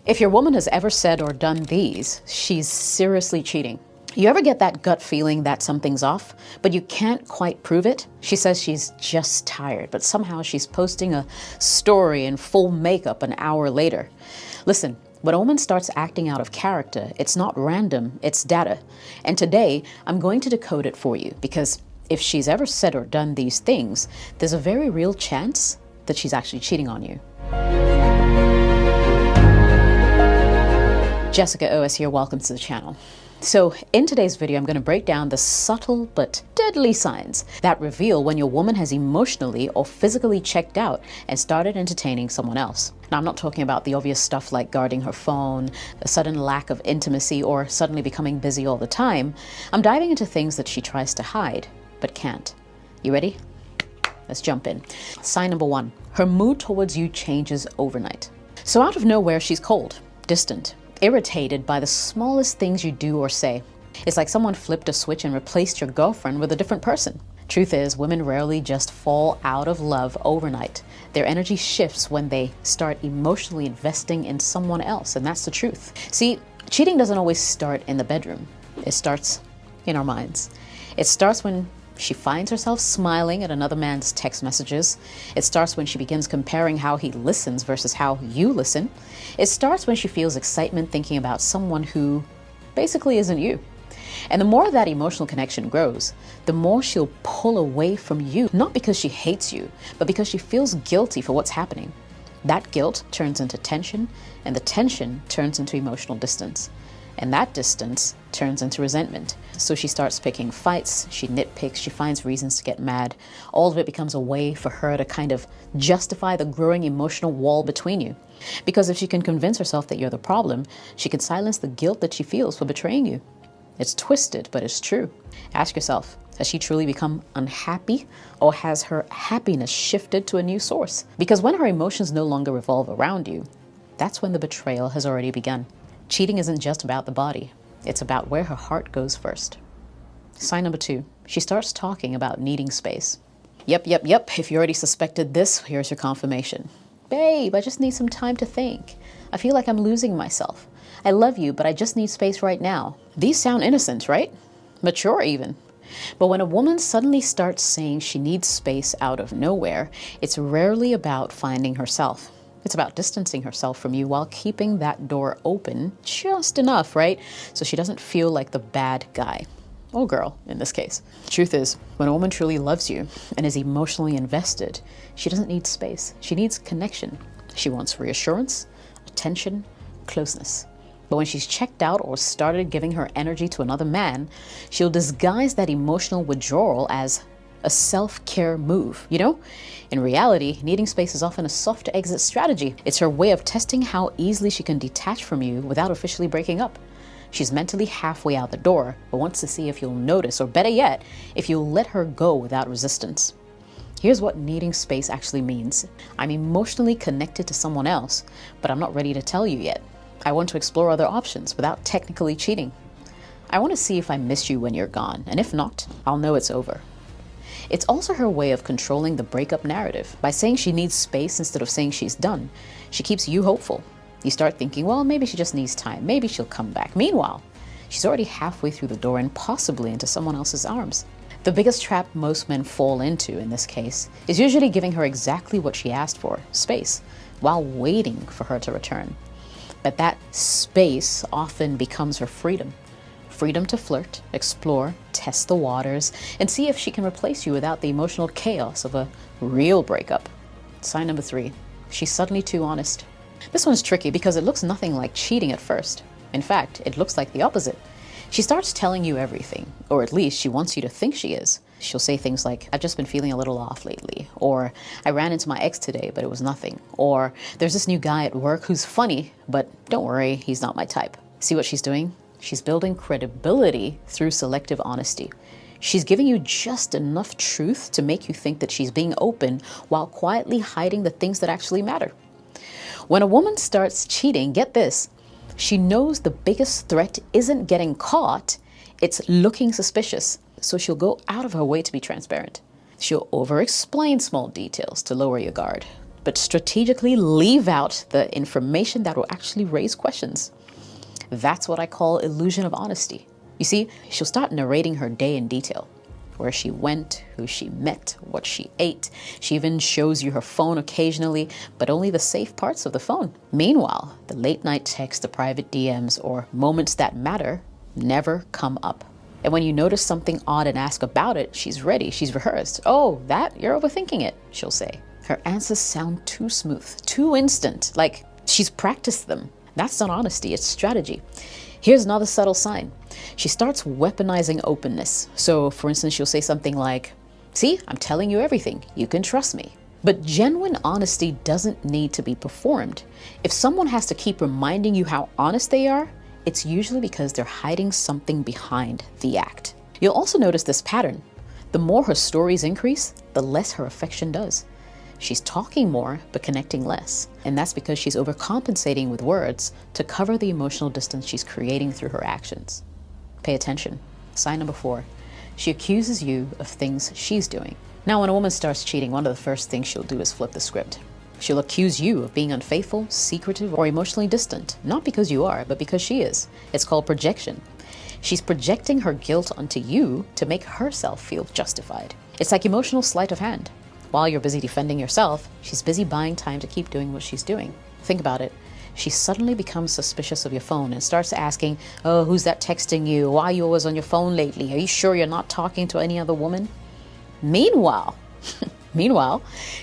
If your woman has ever said or done these, she's seriously cheating. You ever get that gut feeling that something's off, but you can't quite prove it? She says she's just tired, but somehow she's posting a story in full makeup an hour later. Listen, when a woman starts acting out of character, it's not random, it's data. And today, I'm going to decode it for you, because if she's ever said or done these things, there's a very real chance that she's actually cheating on you. Jessica OS here, welcome to the channel. So in today's video, I'm going to break down the subtle but deadly signs that reveal when your woman has emotionally or physically checked out and started entertaining someone else. Now, I'm not talking about the obvious stuff like guarding her phone, a sudden lack of intimacy, or suddenly becoming busy all the time. I'm diving into things that she tries to hide, but can't. You ready? Let's jump in. Sign number 1, her mood towards you changes overnight. So out of nowhere, she's cold, distant, irritated by the smallest things you do or say. It's like someone flipped a switch and replaced your girlfriend with a different person. Truth is, women rarely just fall out of love overnight. Their energy shifts when they start emotionally investing in someone else, and that's the truth. See, cheating doesn't always start in the bedroom. It starts in our minds. It starts when she finds herself smiling at another man's text messages. It starts when she begins comparing how he listens versus how you listen. It starts when she feels excitement thinking about someone who basically isn't you. And the more that emotional connection grows, the more she'll pull away from you, not because she hates you, but because she feels guilty for what's happening. That guilt turns into tension, and the tension turns into emotional distance. And that distance turns into resentment. So she starts picking fights, she nitpicks, she finds reasons to get mad. All of it becomes a way for her to kind of justify the growing emotional wall between you. Because if she can convince herself that you're the problem, she can silence the guilt that she feels for betraying you. It's twisted, but it's true. Ask yourself, has she truly become unhappy, or has her happiness shifted to a new source? Because when her emotions no longer revolve around you, that's when the betrayal has already begun. Cheating isn't just about the body. It's about where her heart goes first. Sign number 2, she starts talking about needing space. Yep. If you already suspected this, here's your confirmation. Babe, I just need some time to think. I feel like I'm losing myself. I love you, but I just need space right now. These sound innocent, right? Mature even. But when a woman suddenly starts saying she needs space out of nowhere, it's rarely about finding herself. It's about distancing herself from you while keeping that door open just enough, right? So she doesn't feel like the bad guy. Or girl, in this case. The truth is, when a woman truly loves you and is emotionally invested, she doesn't need space. She needs connection. She wants reassurance, attention, closeness. But when she's checked out or started giving her energy to another man, she'll disguise that emotional withdrawal as a self-care move, you know? In reality, needing space is often a soft exit strategy. It's her way of testing how easily she can detach from you without officially breaking up. She's mentally halfway out the door, but wants to see if you'll notice, or better yet, if you'll let her go without resistance. Here's what needing space actually means. I'm emotionally connected to someone else, but I'm not ready to tell you yet. I want to explore other options without technically cheating. I want to see if I miss you when you're gone, and if not, I'll know it's over. It's also her way of controlling the breakup narrative. By saying she needs space instead of saying she's done, she keeps you hopeful. You start thinking, well, maybe she just needs time. Maybe she'll come back. Meanwhile, she's already halfway through the door and possibly into someone else's arms. The biggest trap most men fall into in this case is usually giving her exactly what she asked for, space, while waiting for her to return. But that space often becomes her freedom. Freedom to flirt, explore, test the waters, and see if she can replace you without the emotional chaos of a real breakup. Sign number 3, she's suddenly too honest. This one's tricky because it looks nothing like cheating at first. In fact, it looks like the opposite. She starts telling you everything, or at least she wants you to think she is. She'll say things like, I've just been feeling a little off lately, or I ran into my ex today, but it was nothing, or there's this new guy at work who's funny, but don't worry, he's not my type. See what she's doing? She's building credibility through selective honesty. She's giving you just enough truth to make you think that she's being open while quietly hiding the things that actually matter. When a woman starts cheating, get this, she knows the biggest threat isn't getting caught, it's looking suspicious. So she'll go out of her way to be transparent. She'll over-explain small details to lower your guard. but strategically leave out the information that will actually raise questions. That's what I call illusion of honesty. You see, she'll start narrating her day in detail. Where she went, who she met, what she ate. She even shows you her phone occasionally, but only the safe parts of the phone. Meanwhile, the late night texts, the private DMs, or moments that matter never come up. And when you notice something odd and ask about it, she's ready, she's rehearsed. Oh, that? You're overthinking it, she'll say. Her answers sound too smooth, too instant, like she's practiced them. That's not honesty, it's strategy. Here's another subtle sign. She starts weaponizing openness. So, for instance, she'll say something like, see, I'm telling you everything. You can trust me. But genuine honesty doesn't need to be performed. If someone has to keep reminding you how honest they are, it's usually because they're hiding something behind the act. You'll also notice this pattern. The more her stories increase, the less her affection does. She's talking more, but connecting less. And that's because she's overcompensating with words to cover the emotional distance she's creating through her actions. Pay attention. Sign number 4. She accuses you of things she's doing. Now, when a woman starts cheating, one of the first things she'll do is flip the script. She'll accuse you of being unfaithful, secretive, or emotionally distant. Not because you are, but because she is. It's called projection. She's projecting her guilt onto you to make herself feel justified. It's like emotional sleight of hand. While you're busy defending yourself, she's busy buying time to keep doing what she's doing. Think about it. She suddenly becomes suspicious of your phone and starts asking, oh, who's that texting you? Why are you always on your phone lately? Are you sure you're not talking to any other woman? Meanwhile,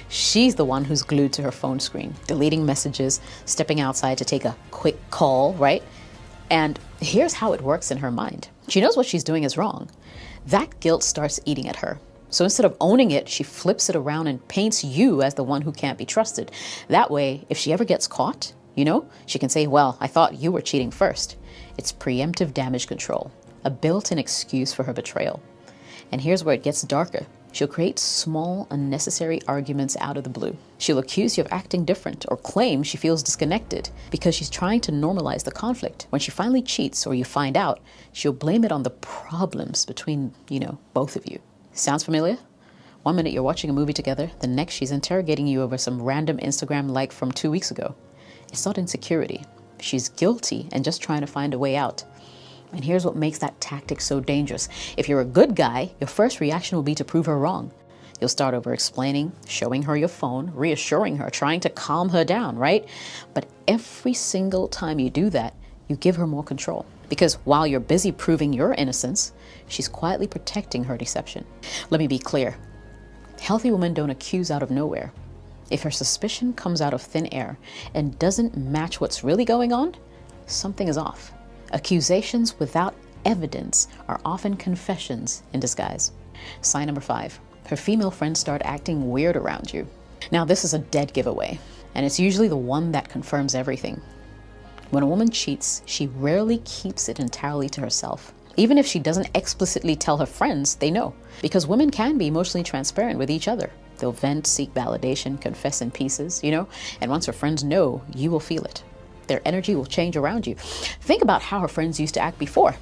she's the one who's glued to her phone screen, deleting messages, stepping outside to take a quick call, right? And here's how it works in her mind. She knows what she's doing is wrong. That guilt starts eating at her. So instead of owning it, she flips it around and paints you as the one who can't be trusted. That way, if she ever gets caught, she can say, well, I thought you were cheating first. It's preemptive damage control, a built-in excuse for her betrayal. And here's where it gets darker. She'll create small, unnecessary arguments out of the blue. She'll accuse you of acting different or claim she feels disconnected because she's trying to normalize the conflict. When she finally cheats or you find out, she'll blame it on the problems between, both of you. Sounds familiar? One minute you're watching a movie together, the next she's interrogating you over some random Instagram like from 2 weeks ago. It's not insecurity. She's guilty and just trying to find a way out. And here's what makes that tactic so dangerous. If you're a good guy, your first reaction will be to prove her wrong. You'll start over explaining, showing her your phone, reassuring her, trying to calm her down, right? But every single time you do that, you give her more control. Because while you're busy proving your innocence, she's quietly protecting her deception. Let me be clear. Healthy women don't accuse out of nowhere. If her suspicion comes out of thin air and doesn't match what's really going on, something is off. Accusations without evidence are often confessions in disguise. Sign number 5. Her female friends start acting weird around you. Now, this is a dead giveaway, and it's usually the one that confirms everything. When a woman cheats, she rarely keeps it entirely to herself. Even if she doesn't explicitly tell her friends, they know. Because women can be emotionally transparent with each other. They'll vent, seek validation, confess in pieces, and once her friends know, you will feel it. Their energy will change around you. Think about how her friends used to act before.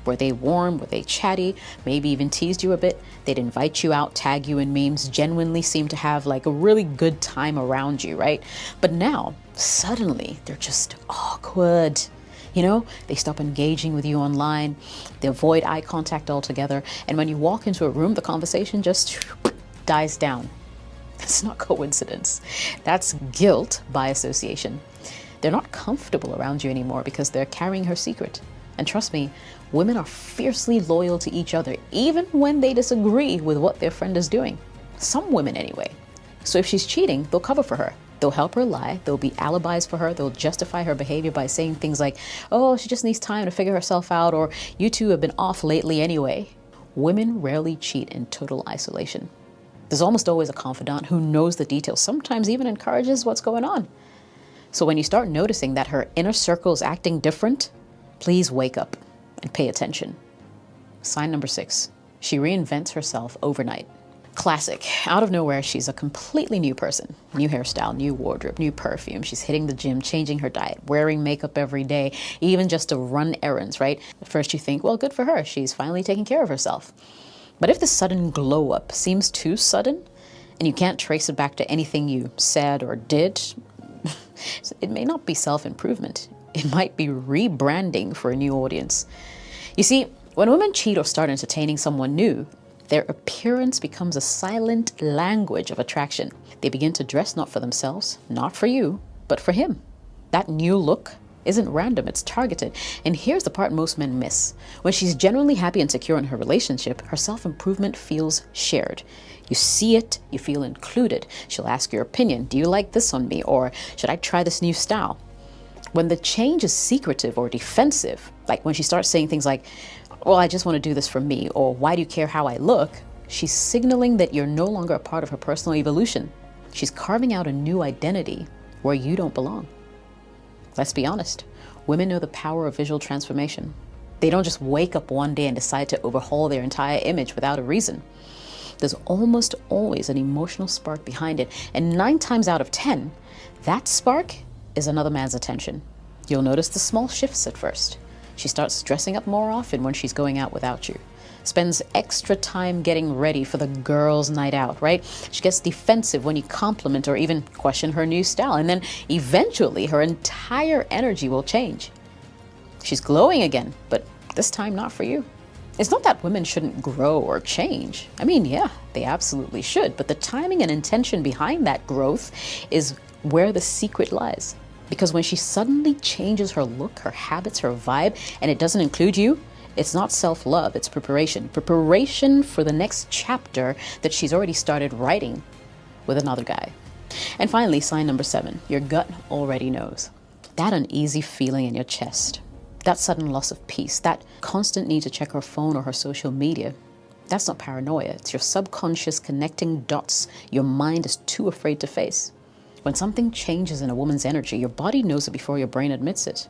Were they warm? Were they chatty? Maybe even teased you a bit? They'd invite you out, tag you in memes, genuinely seem to have like a really good time around you, right? But now, suddenly, they're just awkward. They stop engaging with you online. They avoid eye contact altogether. And when you walk into a room, the conversation just dies down. It's not coincidence. That's guilt by association. They're not comfortable around you anymore because they're carrying her secret. And trust me, women are fiercely loyal to each other, even when they disagree with what their friend is doing. Some women anyway. So if she's cheating, they'll cover for her. They'll help her lie. There'll be alibis for her. They'll justify her behavior by saying things like, oh, she just needs time to figure herself out, or you two have been off lately anyway. Women rarely cheat in total isolation. There's almost always a confidant who knows the details, sometimes even encourages what's going on. So when you start noticing that her inner circle is acting different, please wake up and pay attention. Sign number 6. She reinvents herself overnight. Classic. Out of nowhere, she's a completely new person. New hairstyle, new wardrobe, new perfume. She's hitting the gym, changing her diet, wearing makeup every day, even just to run errands, right? At first you think, well, good for her. She's finally taking care of herself. But if the sudden glow up seems too sudden, and you can't trace it back to anything you said or did, it may not be self-improvement. It might be rebranding for a new audience. You see, when women cheat or start entertaining someone new, their appearance becomes a silent language of attraction. They begin to dress not for themselves, not for you, but for him. That new look isn't random, it's targeted. And here's the part most men miss. When she's genuinely happy and secure in her relationship, her self-improvement feels shared. You see it, you feel included. She'll ask your opinion. Do you like this on me? Or should I try this new style? When the change is secretive or defensive, like when she starts saying things like, well, I just want to do this for me, or why do you care how I look? She's signaling that you're no longer a part of her personal evolution. She's carving out a new identity where you don't belong. Let's be honest, women know the power of visual transformation. They don't just wake up one day and decide to overhaul their entire image without a reason. There's almost always an emotional spark behind it, and 9 times out of 10, that spark is another man's attention. You'll notice the small shifts at first. She starts dressing up more often when she's going out without you. Spends extra time getting ready for the girls' night out, right? She gets defensive when you compliment or even question her new style. And then eventually her entire energy will change. She's glowing again, but this time not for you. It's not that women shouldn't grow or change. I mean, yeah, they absolutely should. But the timing and intention behind that growth is where the secret lies. Because when she suddenly changes her look, her habits, her vibe, and it doesn't include you, it's not self-love, it's preparation. Preparation for the next chapter that she's already started writing with another guy. And finally, sign number 7, your gut already knows. That uneasy feeling in your chest, that sudden loss of peace, that constant need to check her phone or her social media, that's not paranoia. It's your subconscious connecting dots your mind is too afraid to face. When something changes in a woman's energy, your body knows it before your brain admits it.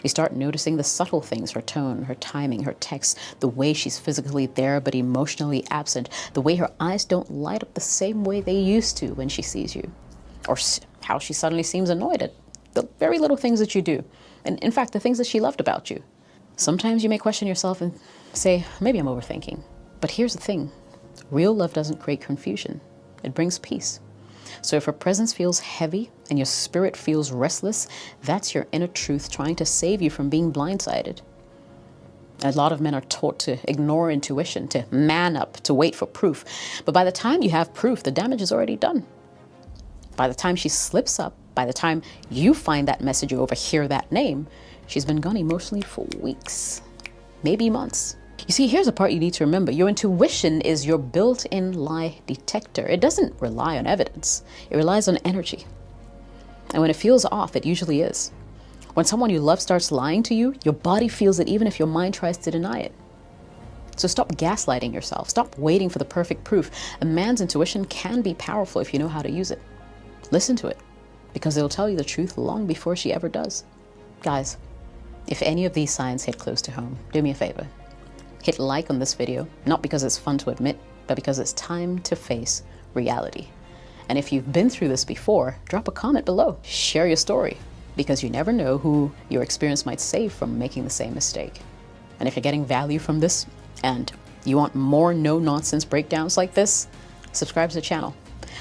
You start noticing the subtle things, her tone, her timing, her text, the way she's physically there but emotionally absent, the way her eyes don't light up the same way they used to when she sees you, or how she suddenly seems annoyed at the very little things that you do, and in fact, the things that she loved about you. Sometimes you may question yourself and say, maybe I'm overthinking. But here's the thing, real love doesn't create confusion, it brings peace. So if her presence feels heavy and your spirit feels restless, that's your inner truth trying to save you from being blindsided. A lot of men are taught to ignore intuition, to man up, to wait for proof. But by the time you have proof, the damage is already done. By the time she slips up, by the time you find that message or overhear that name, she's been gone emotionally for weeks, maybe months. You see, here's a part you need to remember. Your intuition is your built-in lie detector. It doesn't rely on evidence. It relies on energy. And when it feels off, it usually is. When someone you love starts lying to you, your body feels it even if your mind tries to deny it. So stop gaslighting yourself. Stop waiting for the perfect proof. A man's intuition can be powerful if you know how to use it. Listen to it, because it'll tell you the truth long before she ever does. Guys, if any of these signs hit close to home, do me a favor. Hit like on this video, not because it's fun to admit, but because it's time to face reality. And if you've been through this before, drop a comment below. Share your story, because you never know who your experience might save from making the same mistake. And if you're getting value from this and you want more no-nonsense breakdowns like this, subscribe to the channel.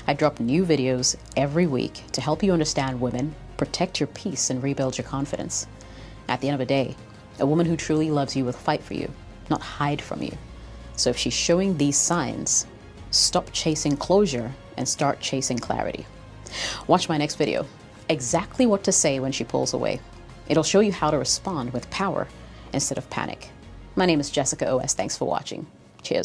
I drop new videos every week to help you understand women, protect your peace, and rebuild your confidence. At the end of the day, a woman who truly loves you will fight for you, not hide from you. So if she's showing these signs, stop chasing closure and start chasing clarity. Watch my next video, exactly what to say when she pulls away. It'll show you how to respond with power instead of panic. My name is Jessica OS. Thanks for watching.